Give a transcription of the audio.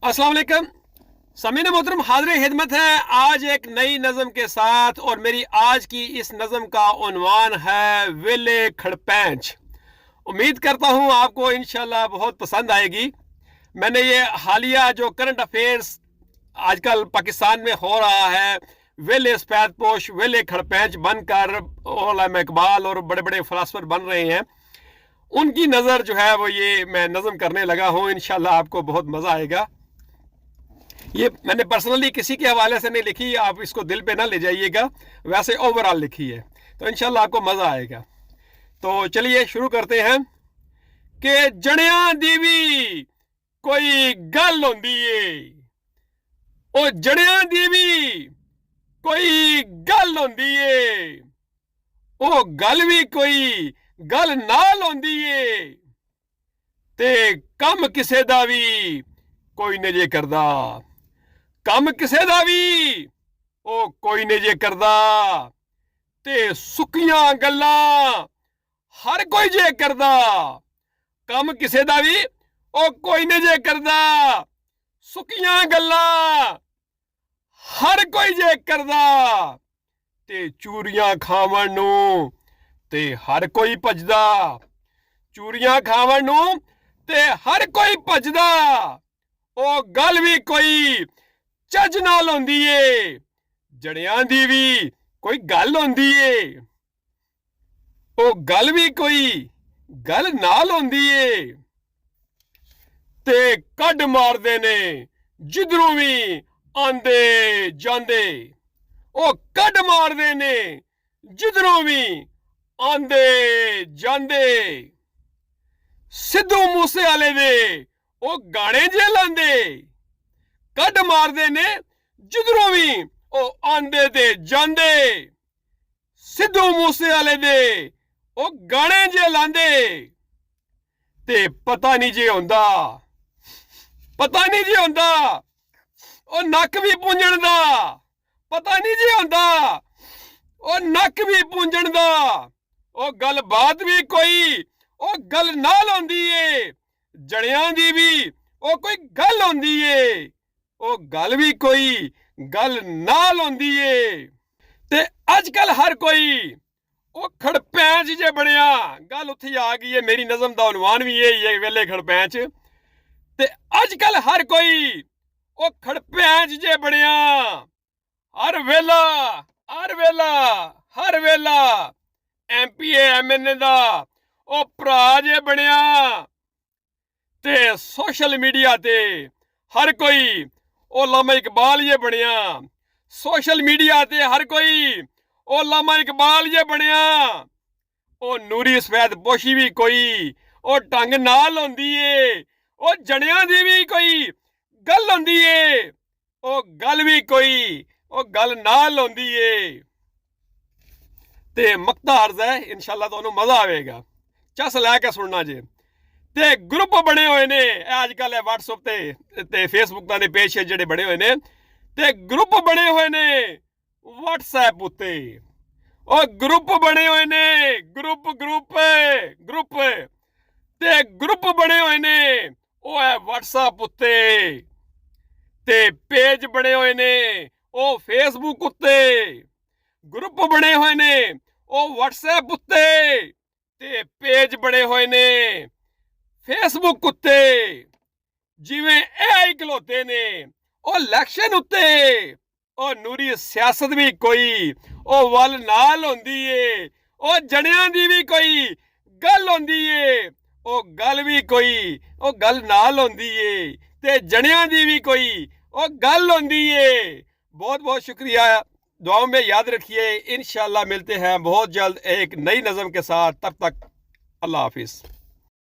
अस्सलाम वालेकुम। समीन मोहतरम हाज़िर खिदमत है आज एक नई नज़म के साथ। और मेरी आज की इस नज़म का उन्वान है वेले खड़पैंच। उम्मीद करता हूँ आपको इंशाल्लाह बहुत पसंद आएगी। मैंने ये हालिया जो करंट अफेयर्स आजकल पाकिस्तान में हो रहा है, वेले सफेदपोश वेले खड़पैंच बनकर उलमा इकबाल और बड़े बड़े फलासफर बन रहे हैं, उनकी नज़र जो है वो ये मैं नज़म करने लगा हूँ। इंशाल्लाह आपको बहुत मज़ा आएगा। ये मैंने पर्सनली किसी के हवाले से नहीं लिखी, आप इसको दिल पे ना ले जाइएगा, वैसे ओवरऑल लिखी है, तो इंशाल्लाह आपको मज़ा आएगा। तो चलिए शुरू करते हैं कि जड़ियां दीवी कोई गल होंदी है, ओ जड़ियां दीवी कोई गल होंदी है, ओ गल भी कोई गल नाल होंदी है, ते कम किसे दा भी कोई नहीं जे करदा, कम किसे दा भी ओ कोई नहीं जे करदा, ते सुखियां गल्लां हर कोई जे करदा, कम किसे दा भी ओ कोई नहीं जे करदा, सुखियां गल्लां हर कोई जे करदा, ते चूरियां खावन नू ते हर कोई भजदा, चूरियां खावन नू ते हर कोई भजदा, ओ गल भी कोई चज नाल होंदी ए, जड़ियां दी भी कोई गल होंदी ए, ओ गल भी कोई गल नाल होंदी ए, ते कड मारदे ने जिधरों भी आंदे जांदे, ओ कड मारदे ने जिधरों भी आंदे जांदे, सिद्धू मूसे वाले दे ओ गाने जे लांदे, कड मारदे ने जिधरों भी ओ आंदे ते जांदे, सिद्धू मूसे वाले दे ओ गाने जे लांदे, ते पता नहीं जे होंदा, पता नहीं जे होंदा ओ नक भी पूंजण दा, पता नहीं जे होंदा ओ नक भी पूंजण दा, ओ गल बात भी कोई ओ गल नाल होंदी ए, जड़ियां दी भी ओ कोई गल होंदी ए, ओ गल भी कोई गल नाल होंदी ए, ते अजकल हर कोई ओ खड़पैंच जे बनिया। गल उत्थे आ गई है, मेरी नज़म दा उन्वान भी यही है, वेले खड़पैंच। ते अजकल हर कोई ओ खड़पैंच जे बनिया, हर वेला हर वेला हर वेला MP MNA दा ओ भरा जे बनिया, ते सोशल मीडिया ते हर कोई ओ उलमा इकबाल जे बनिया, सोशल मीडिया ते हर कोई ओ उलमा इकबाल जे बनिया, ओ नूरी सफेदपोशी भी कोई ओ ढंग नाल होंदी ए, ओ जड़ियां दी भी कोई गल होंदी ए, ओ गल भी कोई ओ गल नाल होंदी ए। ते मक्ता अर्ज है, इंशाल्लाह तुहानू मजा आवेगा, चस लैके सुनना जे। ते ग्रुप बने हुए ने अजकल व्हाट्सएप ते फेसबुक दे पेज जेहड़े बने हुए ने, ते ग्रुप बने हुए ने व्हाट्सएप उत्ते, ओ ग्रुप बने हुए ने, ग्रुप ग्रुप ग्रुप ते ग्रुप बने हुए ने ओ है व्हाट्सएप उत्ते, ते पेज बने हुए ने ओ फेसबुक उत्ते, ग्रुप बने हुए ने ओ व्हाट्सएप उत्ते, ते पेज बने हुए ने फेसबुक उत्ते, जिवें AI खलोते ने ओ इलैक्शन उत्ते, ओ नूरी सियासत भी कोई ओ वल नाल होंदी ए, ओ जड़ियां दी भी कोई गल होंदी ए, ओ गल भी कोई ओ गल नाल होंदी ए, ते जड़ियां दी भी कोई ओ गल होंदी ए। बहुत बहुत शुक्रिया, दुआओं में याद रखिए। इंशाल्लाह मिलते हैं बहुत जल्द एक नई नज़म के साथ, तब तक अल्लाह हाफिज़।